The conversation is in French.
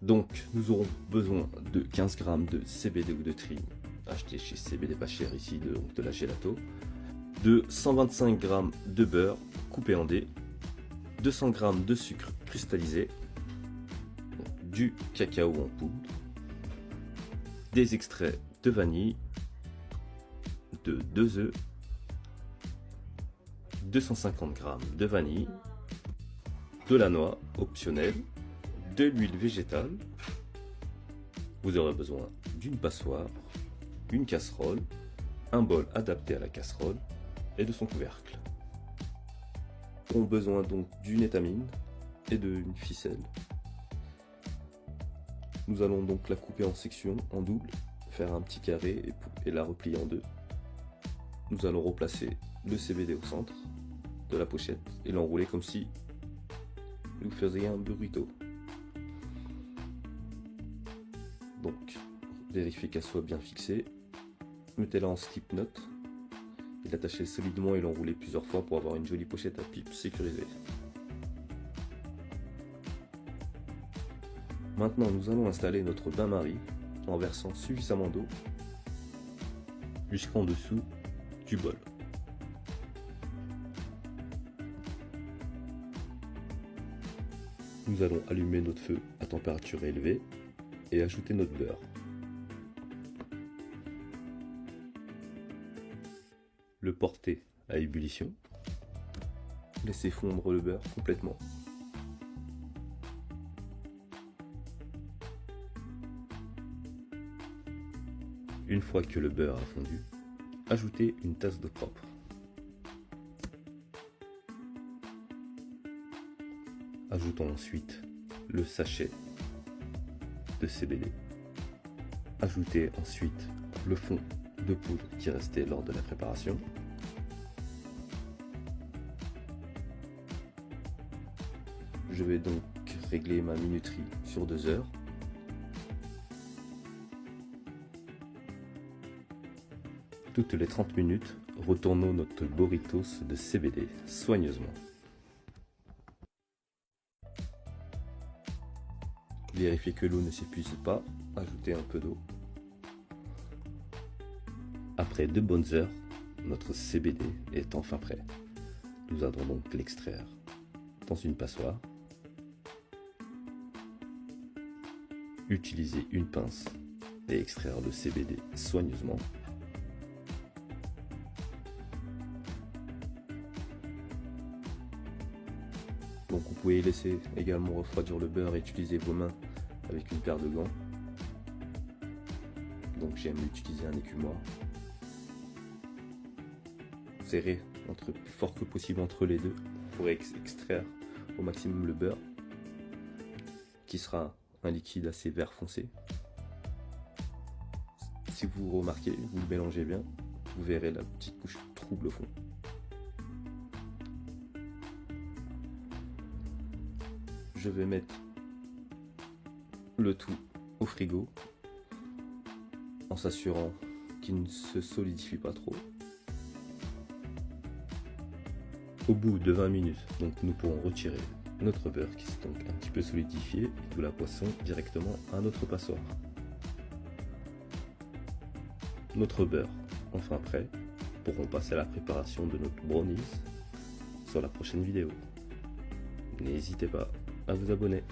Donc nous aurons besoin de 15 g de CBD ou de trim, acheté chez CBD pas cher ici, de la gelato, de 125 g de beurre coupé en dés, 200 g de sucre cristallisé, du cacao en poudre, des extraits de vanille, de 2 œufs, 250 g de vanille, de la noix optionnelle, de l'huile végétale. Vous aurez besoin d'une passoire, une casserole, un bol adapté à la casserole et de son couvercle. On a besoin donc d'une étamine et d'une ficelle. Nous allons donc la couper en sections, en double, faire un petit carré et la replier en deux. Nous allons replacer le CBD au centre de la pochette et l'enrouler comme si vous faisiez un burrito. Donc, vérifiez qu'elle soit bien fixée. Mettez-la en slip knot et l'attachez solidement et l'enrouler plusieurs fois pour avoir une jolie pochette à pipe sécurisée. Maintenant, nous allons installer notre bain-marie en versant suffisamment d'eau jusqu'en dessous du bol. Nous allons allumer notre feu à température élevée et ajouter notre beurre. Le porter à ébullition. Laissez fondre le beurre complètement. Une fois que le beurre a fondu, ajoutez une tasse d'eau propre. Ajoutons ensuite le sachet de CBD. Ajoutez ensuite le fond de poudre qui restait lors de la préparation. Je vais donc régler ma minuterie sur 2 heures. Toutes les 30 minutes, retournons notre burritos de CBD soigneusement. Vérifiez que l'eau ne s'épuise pas, ajoutez un peu d'eau. Après 2 bonnes heures, notre CBD est enfin prêt. Nous allons donc l'extraire dans une passoire. Utilisez une pince et extraire le CBD soigneusement. Donc vous pouvez laisser également refroidir le beurre et utiliser vos mains avec une paire de gants. Donc j'aime utiliser un écumoire. Serrez plus fort que possible entre les deux pour extraire au maximum le beurre, qui sera un liquide assez vert foncé. Si vous remarquez, vous le mélangez bien, vous verrez la petite couche trouble au fond. Je vais mettre le tout au frigo en s'assurant qu'il ne se solidifie pas trop. Au bout de 20 minutes, donc, nous pourrons retirer notre beurre qui s'est donc un petit peu solidifié et tout la poisson directement à notre passoire. Notre beurre enfin prêt, pourrons passer à la préparation de notre brownies sur la prochaine vidéo. N'hésitez pas à vous abonner.